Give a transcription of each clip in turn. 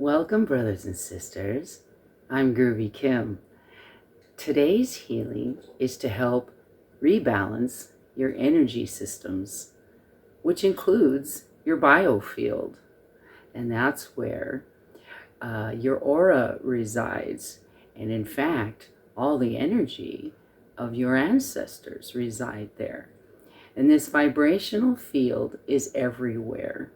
Welcome, brothers and sisters. I'm Groovy Kim. Today's healing is to help rebalance your energy systems, which includes your biofield. And that's where your aura resides. And in fact, all the energy of your ancestors reside there. And this vibrational field is everywhere.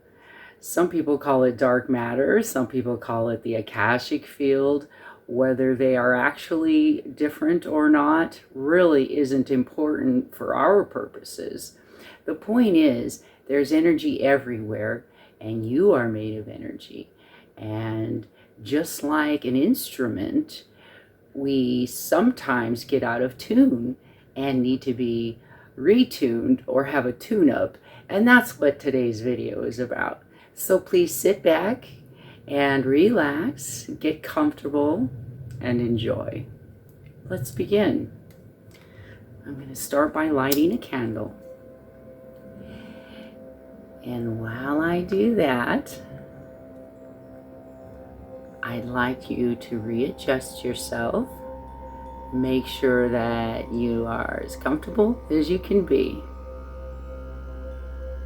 Some people call it dark matter, some people call it the Akashic field. Whether they are actually different or not really isn't important for our purposes. The point is, there's energy everywhere, and you are made of energy. And just like an instrument, we sometimes get out of tune and need to be retuned or have a tune-up, and that's what today's video is about. So please sit back and relax, get comfortable, and enjoy. Let's begin. I'm going to start by lighting a candle. And while I do that, I'd like you to readjust yourself. Make sure that you are as comfortable as you can be.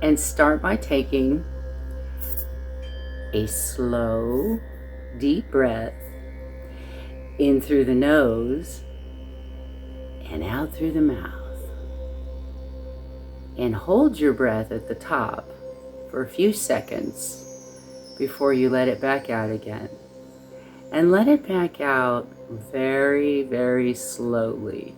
And start by taking a slow, deep breath in through the nose and out through the mouth. And hold your breath at the top for a few seconds before you let it back out again. And let it back out very, very slowly.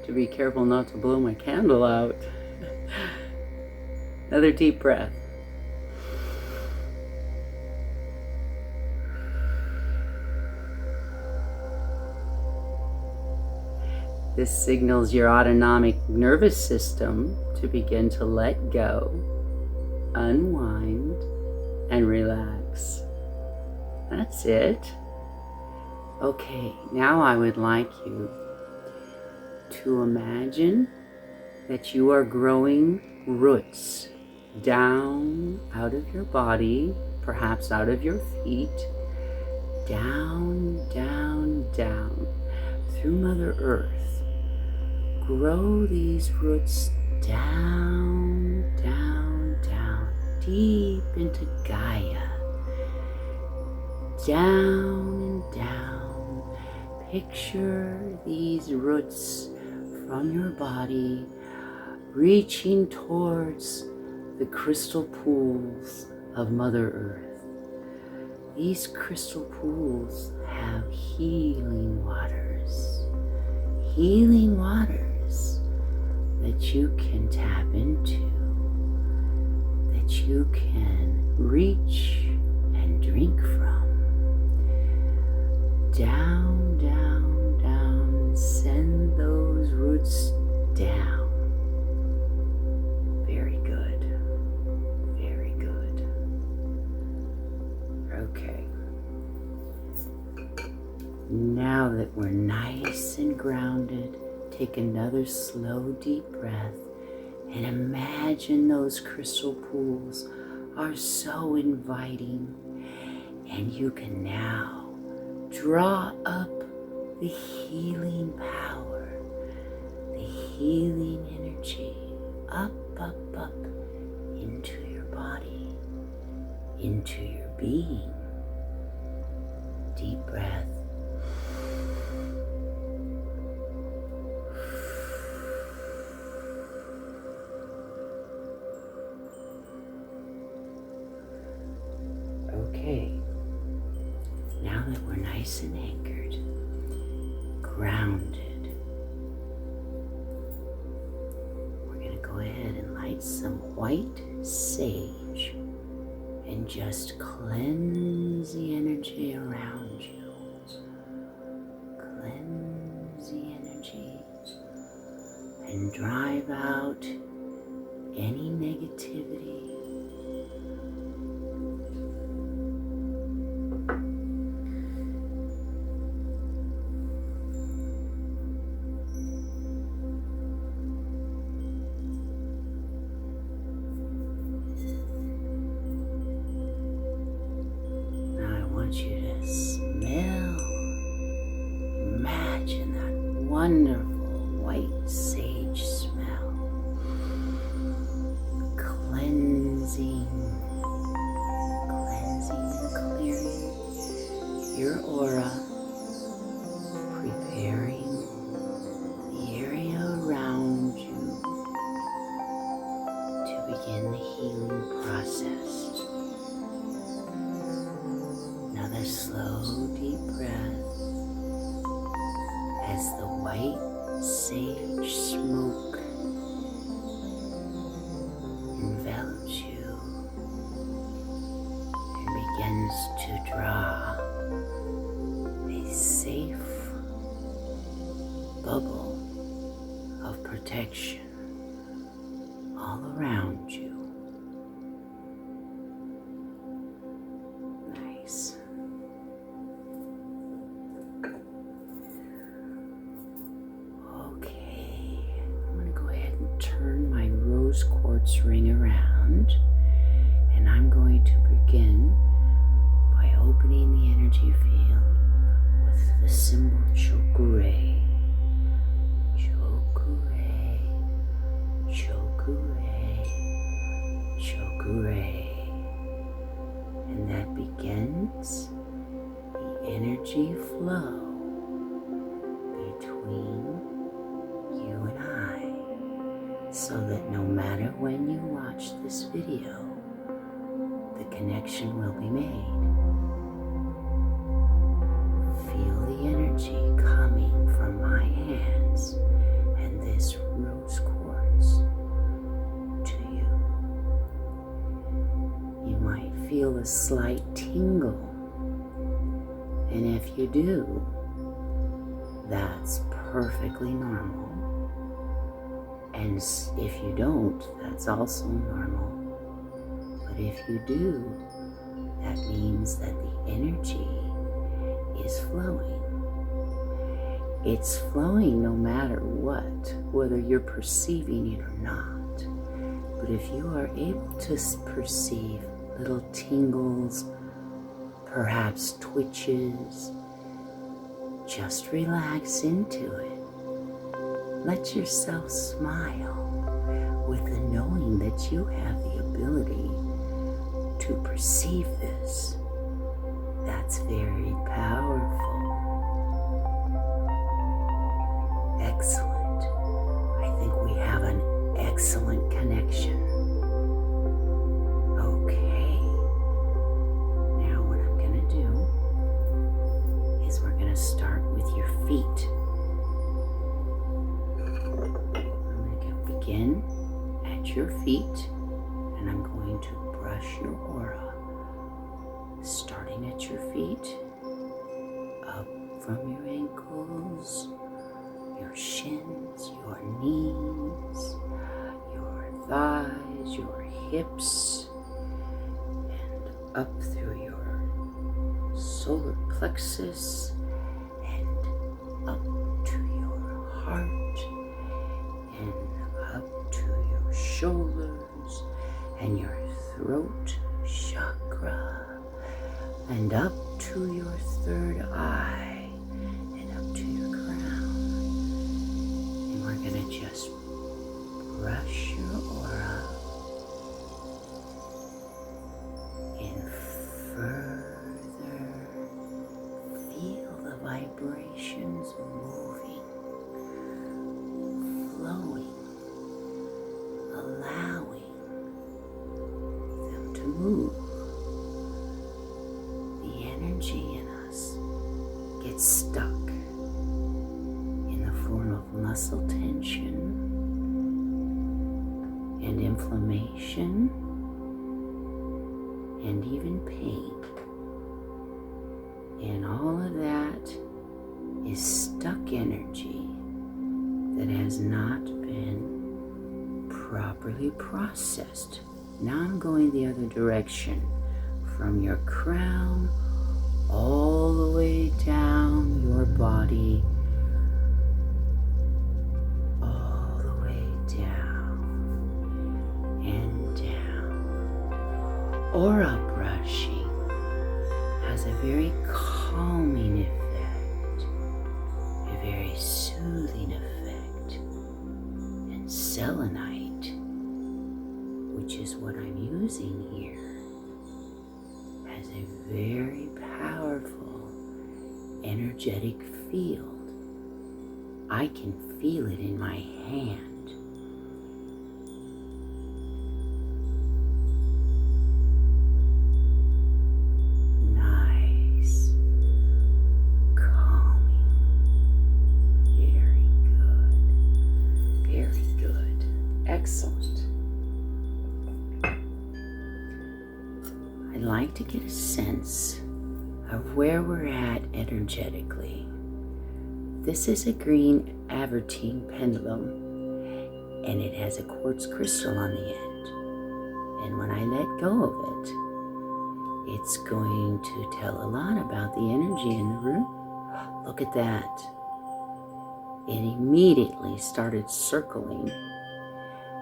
To be careful not to blow my candle out. Another deep breath. This signals your autonomic nervous system to begin to let go, unwind, and relax. That's it. Okay, now I would like you to imagine that you are growing roots down out of your body, perhaps out of your feet, down, down, down through Mother Earth. Grow these roots down, down, down, deep into Gaia. Down and down. Picture these roots from your body reaching towards the crystal pools of Mother Earth. These crystal pools have healing waters that you can tap into, that you can reach and drink from. Down, down, down, send those roots down. Very good, very good. Okay. Now that we're nice and grounded, take another slow, deep breath and imagine those crystal pools are so inviting, and you can now draw up the healing power, the healing energy up, up, up into your body, into your being. Deep breath. Okay, now that we're nice and anchored, grounded, we're going to go ahead and light some white sage and just cleanse the energy around you. Cleanse the energy and drive out any negativity. begin the healing process. Another slow, deep breath as the white sage smoke envelops you and begins to draw a safe bubble of protection all around you. Nice. Okay, I'm going to go ahead and turn my rose quartz ring around, and I'm going to begin by opening the energy field with the symbol Chakra. And that begins the energy flow between you and I, so that no matter when you watch this video, the connection will be made. Feel the energy coming from my hands and this rose quartz to you. You might feel a slight tingle, and if you do, that's perfectly normal. And if you don't, that's also normal. But if you do, that means that the energy is flowing. It's flowing no matter what, whether you're perceiving it or not. But if you are able to perceive little tingles, perhaps twitches, just relax into it. Let yourself smile with the knowing that you have the ability to perceive this. That's very powerful. Excellent. I think we have an excellent connection. Okay. Now what I'm going to do is we're going to start with your feet. I'm going to begin at your feet, and I'm going to brush your aura, starting at your feet, up from your ankles, your shins, your knees, your thighs, your hips, and up through your solar plexus, and up to your heart, and up to your shoulders, and your throat chakra, and up to your third eye, and up to your crown. And we're going to just brush your aura and further feel the vibrations moving, flowing, allowing them to move. The energy in us gets stuck in the form of muscle tension and inflammation and even pain. And all of that is stuck energy that has not been properly processed. Now I'm going the other direction, from your crown all the way down your body, all the way down and down. Aura brushing has a very calming effect, a very soothing effect, and selenite, which is what I'm using here, has a very powerful energetic field. I can feel it in my hand. Excellent. I'd like to get a sense of where we're at energetically. This is a green Avertine pendulum, and it has a quartz crystal on the end. And when I let go of it, it's going to tell a lot about the energy in the room. Look at that. It immediately started circling,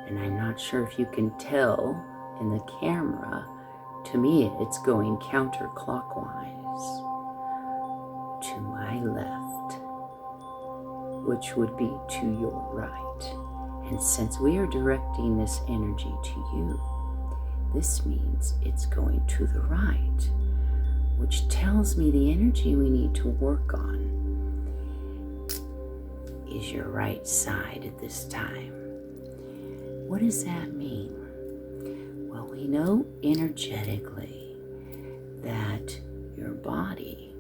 and I'm not sure if you can tell in the camera. To me, it's going counterclockwise to my left, which would be to your right. And since we are directing this energy to you, this means it's going to the right, which tells me the energy we need to work on is your right side at this time. What does that mean? Well, we know energetically that your body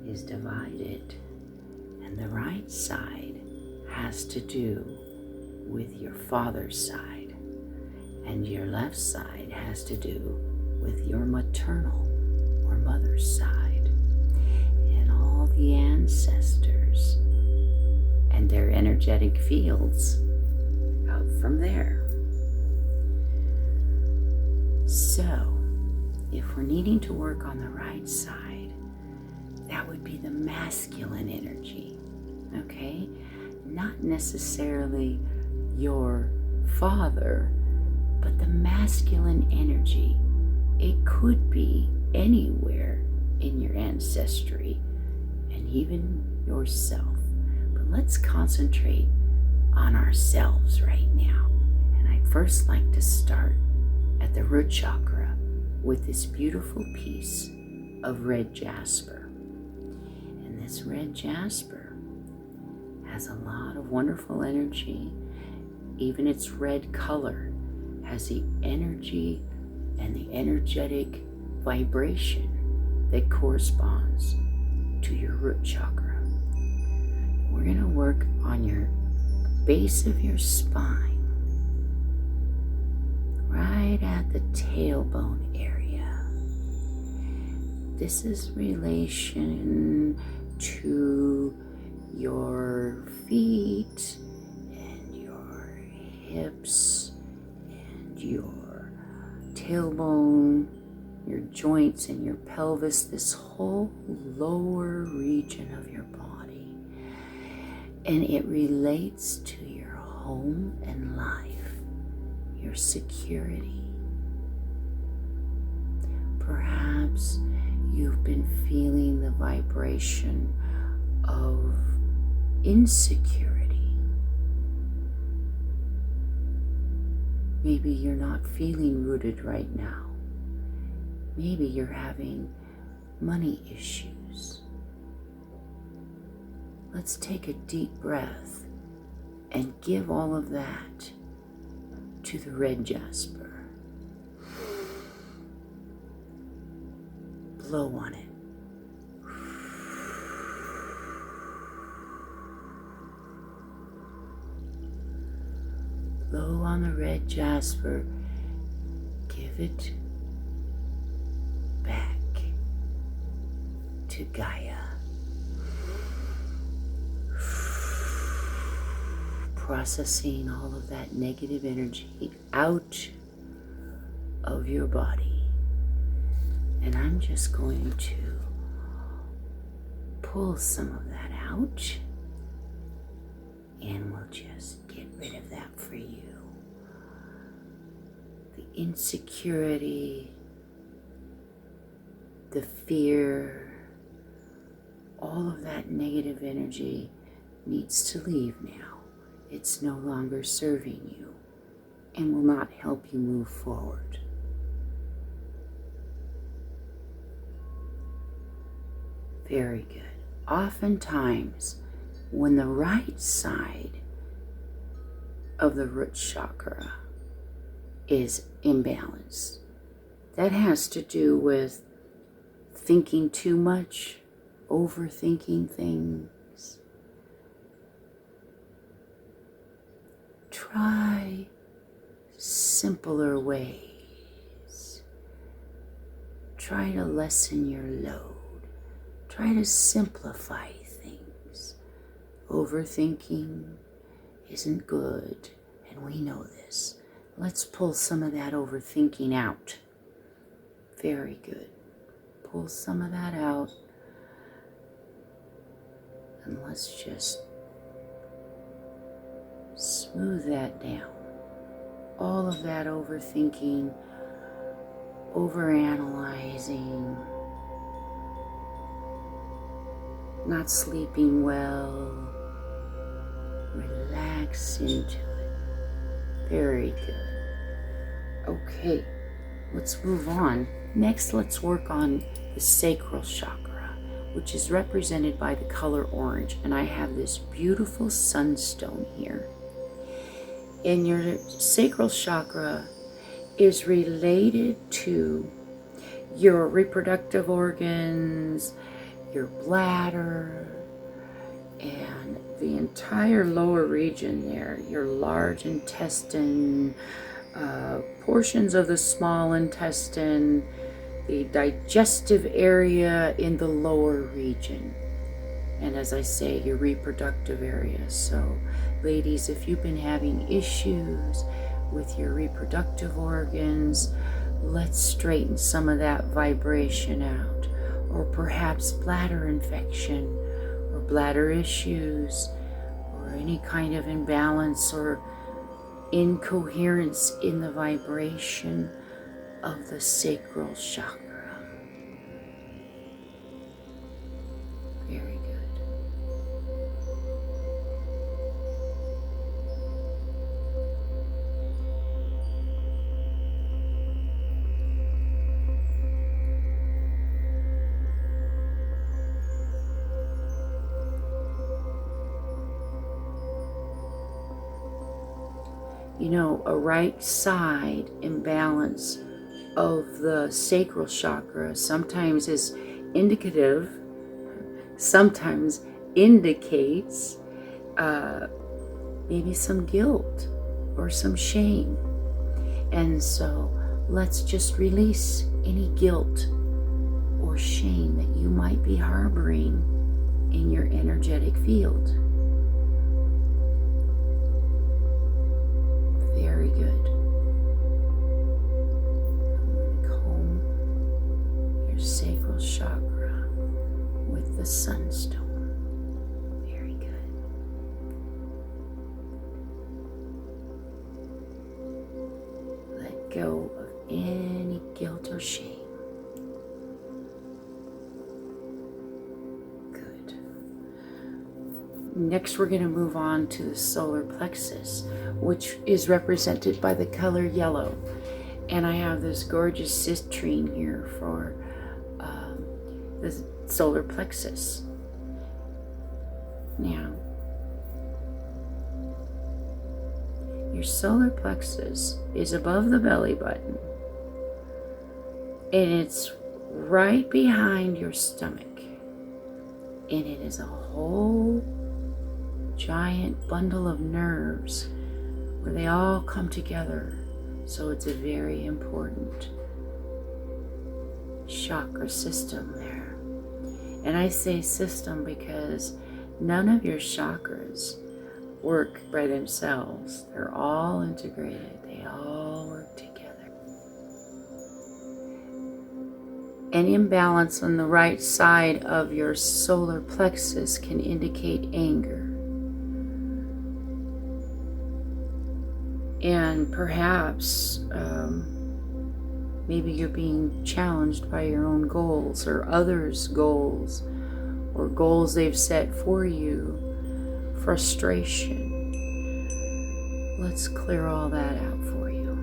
is divided, and the right side has to do with your father's side, and your left side has to do with your maternal or mother's side, and all the ancestors and their energetic fields out from there. So, if we're needing to work on the right side, that would be the masculine energy, okay? Not necessarily your father, but the masculine energy. It could be anywhere in your ancestry and even yourself. But let's concentrate on ourselves right now. And I'd first like to start at the root chakra with this beautiful piece of red jasper. And this red jasper has a lot of wonderful energy. Even its red color has the energy and the energetic vibration that corresponds to your root chakra. We're going to work on your base of your spine, right at the tailbone area. This is relation to your feet and your hips and your tailbone, your joints and your pelvis, this whole lower region of your body. And it relates to your home and life, your security. Perhaps you've been feeling the vibration of insecurity. Maybe you're not feeling rooted right now. Maybe you're having money issues. Let's take a deep breath and give all of that to the red jasper. Blow on it. Blow on the red jasper. Give it back to Gaia. Processing all of that negative energy out of your body. And I'm just going to pull some of that out, and we'll just get rid of that for you. The insecurity, the fear, all of that negative energy needs to leave now. It's no longer serving you and will not help you move forward. Very good. Oftentimes, when the right side of the root chakra is imbalanced, that has to do with thinking too much, overthinking things, try simpler ways. Try to lessen your load. Try to simplify things. Overthinking isn't good, and we know this. Let's pull some of that overthinking out. Very good. Pull some of that out. And let's just smooth that down. All of that overthinking, overanalyzing, not sleeping well. Relax into it. Very good. Okay, let's move on. Next, let's work on the sacral chakra, which is represented by the color orange. And I have this beautiful sunstone here. And your sacral chakra is related to your reproductive organs, your bladder, and the entire lower region there, your large intestine, portions of the small intestine, the digestive area in the lower region, and as I say, your reproductive area. So ladies, if you've been having issues with your reproductive organs, let's straighten some of that vibration out. Or perhaps bladder infection, or bladder issues, or any kind of imbalance or incoherence in the vibration of the sacral chakra. Very good. You know, a right side imbalance of the sacral chakra sometimes is indicative, sometimes indicates maybe some guilt or some shame. And so let's just release any guilt or shame that you might be harboring in your energetic field. Very good. I'm going to comb your sacral chakra with the sunstone. Very good. Let go of any guilt or shame. Good. Next, we're going to move on to the solar plexus, which is represented by the color yellow. And I have this gorgeous citrine here for the solar plexus. Now, your solar plexus is above the belly button, and it's right behind your stomach, and it is a whole giant bundle of nerves where they all come together. So it's a very important chakra system there. And I say system because none of your chakras work by themselves. They're all integrated. They all work together. An imbalance on the right side of your solar plexus can indicate anger. And perhaps maybe you're being challenged by your own goals or others' goals or goals they've set for you. Frustration. Let's clear all that out for you.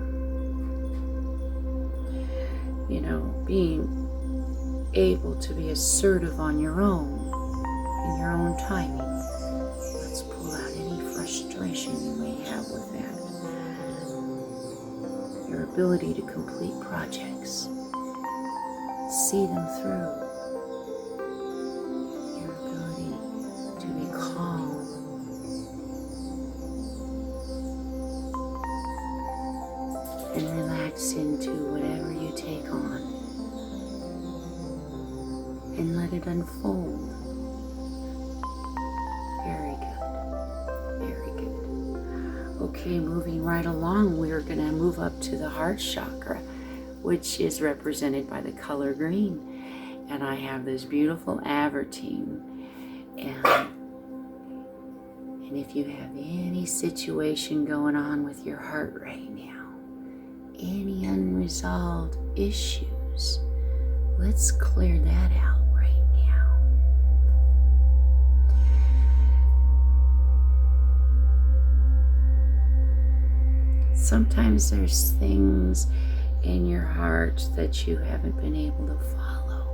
You know, being able to be assertive on your own, in your own timing. Let's pull out any frustration you may have with that. Your ability to complete projects, see them through, your ability to be calm, and relax into whatever you take on and let it unfold. Very good. Very good. Okay, moving right along, we're going to move up to the heart chakra, which is represented by the color green. And I have this beautiful avertine. And if you have any situation going on with your heart right now, any unresolved issues, let's clear that out right now. Sometimes there's things in your heart that you haven't been able to follow.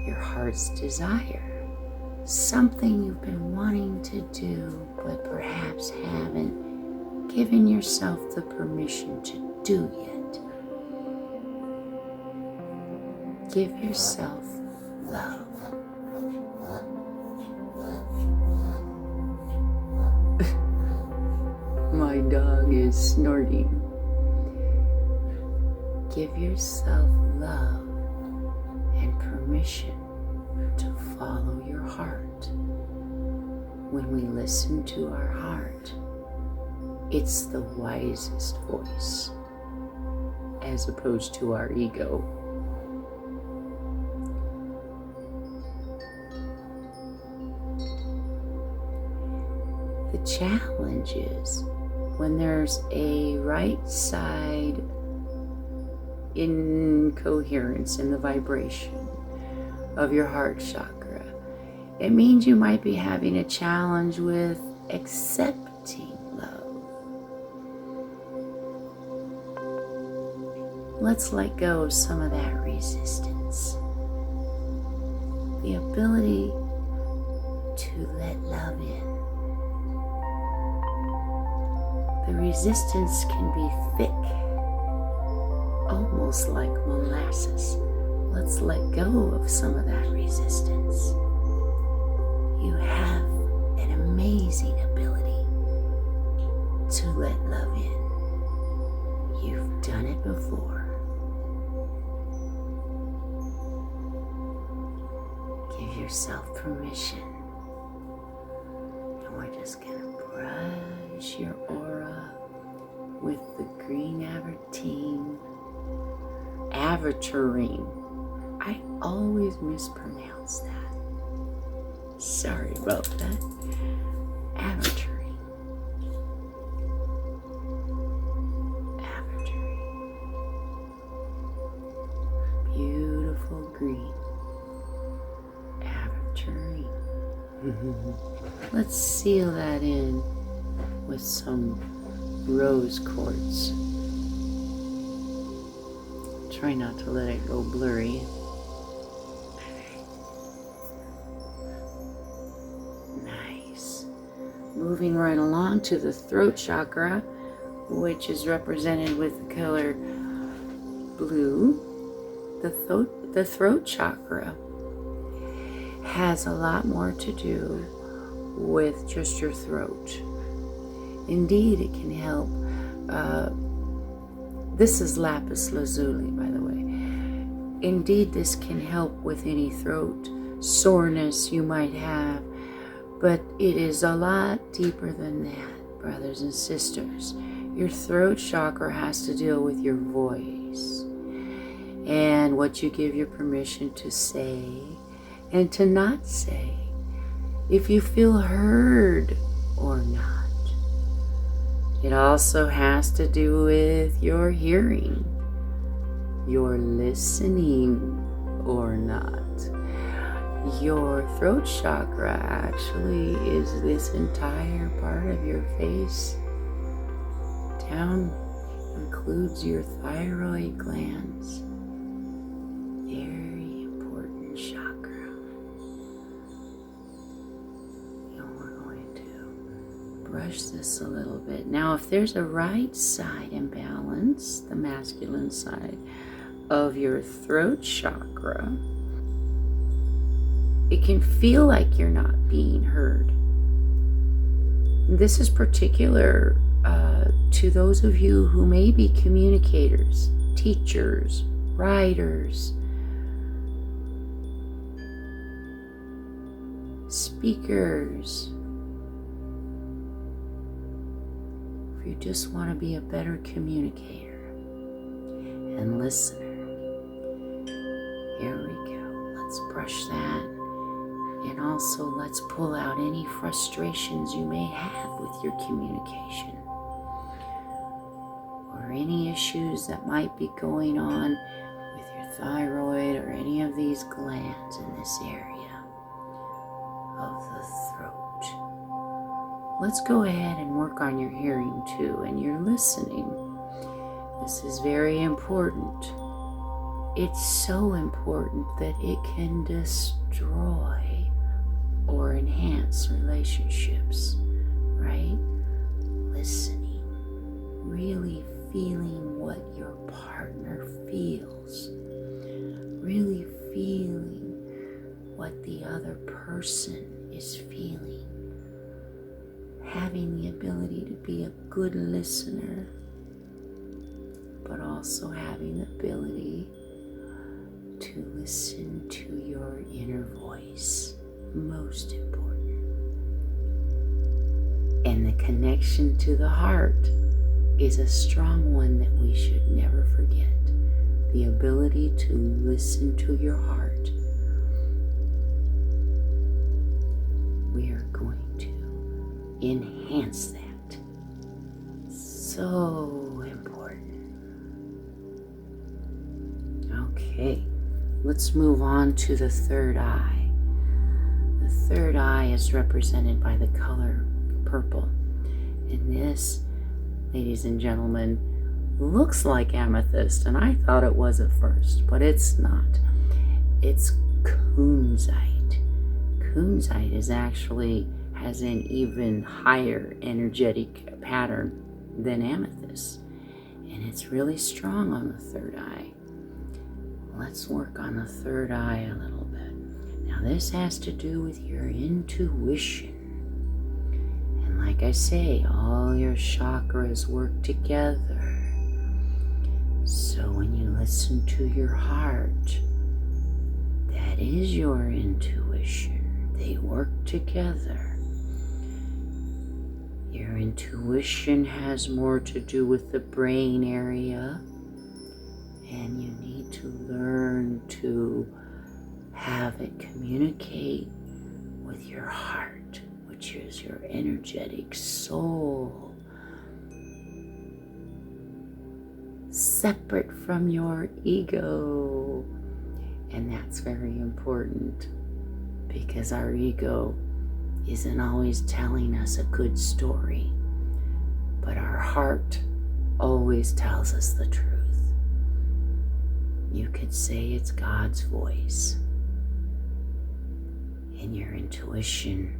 Your heart's desire. Something you've been wanting to do, but perhaps haven't given yourself the permission to do yet. Give yourself love. My dog is snorting. Give yourself love and permission to follow your heart. When we listen to our heart, it's the wisest voice, as opposed to our ego. The challenge is when there's a right side incoherence in the vibration of your heart chakra. It means you might be having a challenge with accepting love. Let's let go of some of that resistance. The ability to let love in. The resistance can be thick, almost like molasses. Let's let go of some of that resistance. You have an amazing ability to let love in. You've done it before. Give yourself permission. And we're just going to brush your aura with the green avertine. Averturine. I always mispronounce that. Sorry about that. Averturine. Averturine. Beautiful green. Averturine. Let's seal that in with some rose quartz. Try not to let it go blurry. Nice. Moving right along to the throat chakra, which is represented with the color blue. The throat chakra has a lot more to do with just your throat. Indeed, it can help. This is lapis lazuli, by the way. Indeed, this can help with any throat soreness you might have, but it is a lot deeper than that, brothers and sisters. Your throat chakra has to deal with your voice and what you give your permission to say and to not say, if you feel heard or not. It also has to do with your hearing, your listening or not. Your throat chakra actually is this entire part of your face. Down includes your thyroid glands. Very important chakra. And we're going to brush this a little bit. Now, if there's a right side imbalance, the masculine side of your throat chakra, it can feel like you're not being heard. This is particular to those of you who may be communicators, teachers, writers, speakers, if you just want to be a better communicator and listener, here we go. Let's brush that. And also let's pull out any frustrations you may have with your communication, or any issues that might be going on with your thyroid or any of these glands in this area of the throat. Let's go ahead and work on your hearing too, and your listening. This is very important. It's so important that it can destroy or enhance relationships, right? Listening, really feeling what your partner feels, really feeling what the other person is feeling, having the ability to be a good listener, but also having the ability to listen to your inner voice. Most important. And the connection to the heart is a strong one that we should never forget. The ability to listen to your heart. We are going to enhance that. So important. Okay, let's move on to the third eye. The third eye is represented by the color purple. And this, ladies and gentlemen, looks like amethyst, and I thought it was at first, but it's not. It's kunzite. Kunzite has an even higher energetic pattern than amethyst, and it's really strong on the third eye. Let's work on the third eye a little bit. Now this has to do with your intuition. And like I say, all your chakras work together. So when you listen to your heart, that is your intuition. They work together. Your intuition has more to do with the brain area, and you need to learn to have it communicate with your heart, which is your energetic soul, separate from your ego. And that's very important, because our ego isn't always telling us a good story, but our heart always tells us the truth. You could say it's God's voice. And your intuition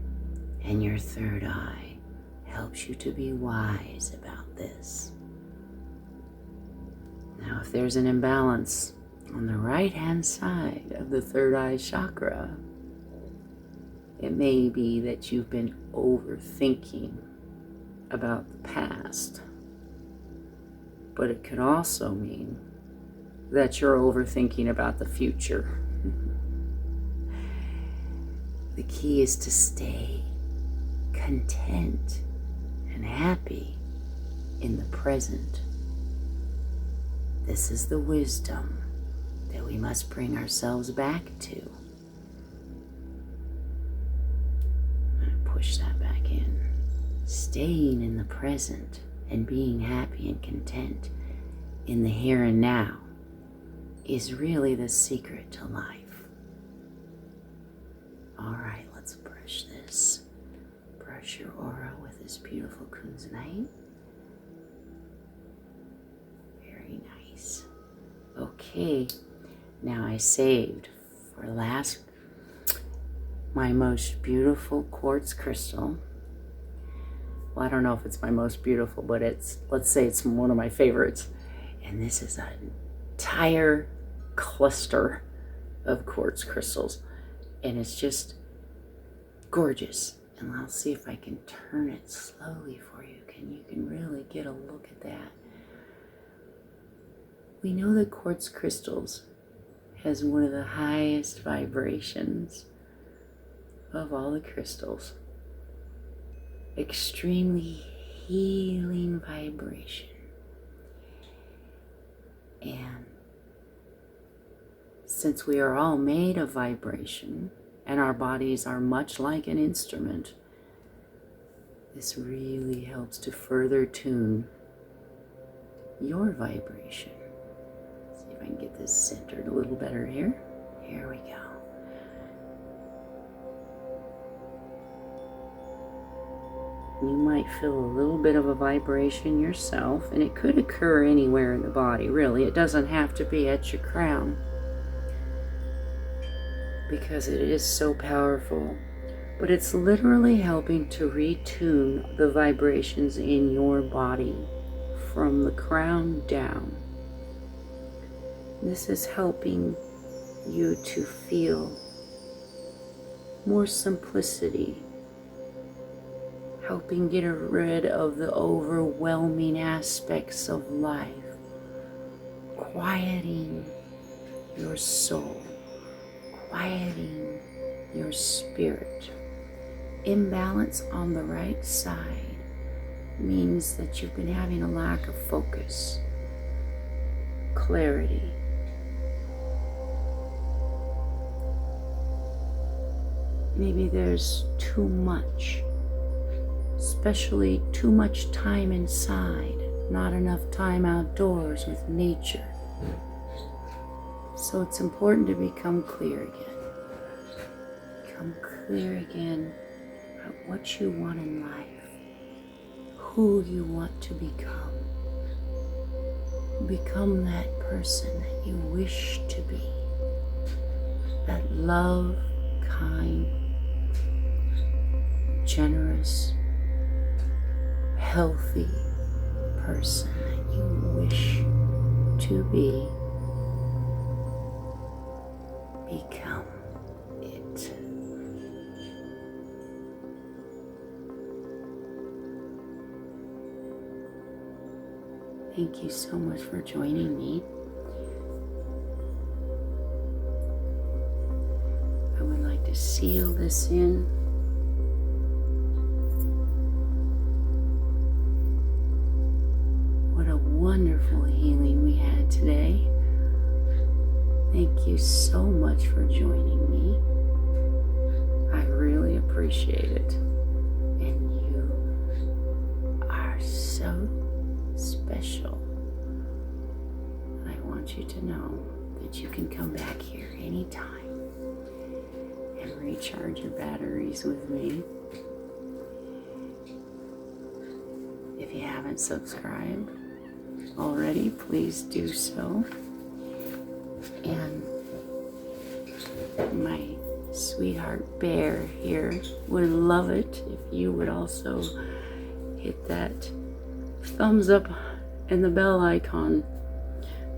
and your third eye helps you to be wise about this. Now, if there's an imbalance on the right-hand side of the third eye chakra, it may be that you've been overthinking about the past, but it could also mean that you're overthinking about the future. The key is to stay content and happy in the present. This is the wisdom that we must bring ourselves back to. I'm going to push that back in. Staying in the present and being happy and content in the here and now is really the secret to life. All right, let's brush this. Brush your aura with this beautiful kunzite. Very nice. Okay, now I saved for last my most beautiful quartz crystal. Well, I don't know if it's my most beautiful, but let's say it's one of my favorites. And this is an entire cluster of quartz crystals. And it's just gorgeous. And I'll see if I can turn it slowly for you. You can really get a look at that. We know that quartz crystals has one of the highest vibrations of all the crystals. Extremely healing vibration. And since we are all made of vibration and our bodies are much like an instrument, this really helps to further tune your vibration. See if I can get this centered a little better here. Here we go. You might feel a little bit of a vibration yourself, and it could occur anywhere in the body, really. It doesn't have to be at your crown, because it is so powerful. But it's literally helping to retune the vibrations in your body from the crown down. This is helping you to feel more simplicity, helping get rid of the overwhelming aspects of life, quieting your soul, quieting your spirit. Imbalance on the right side means that you've been having a lack of focus, clarity. Maybe there's too much, especially too much time inside, not enough time outdoors with nature. So it's important to become clear again. Become clear again about what you want in life, who you want to become. Become that person that you wish to be. That love, kind, generous, healthy person that you wish to be. Become it. Thank you so much for joining me. I would like to seal this in. What a wonderful healing we had today. Thank you so much for joining me. I really appreciate it. And you are so special. I want you to know that you can come back here anytime and recharge your batteries with me. If you haven't subscribed already, please do so. And my sweetheart bear here would love it if you would also hit that thumbs up and the bell icon.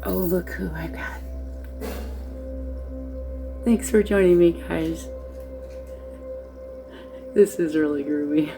Oh, look who I got. Thanks for joining me, guys. This is really groovy.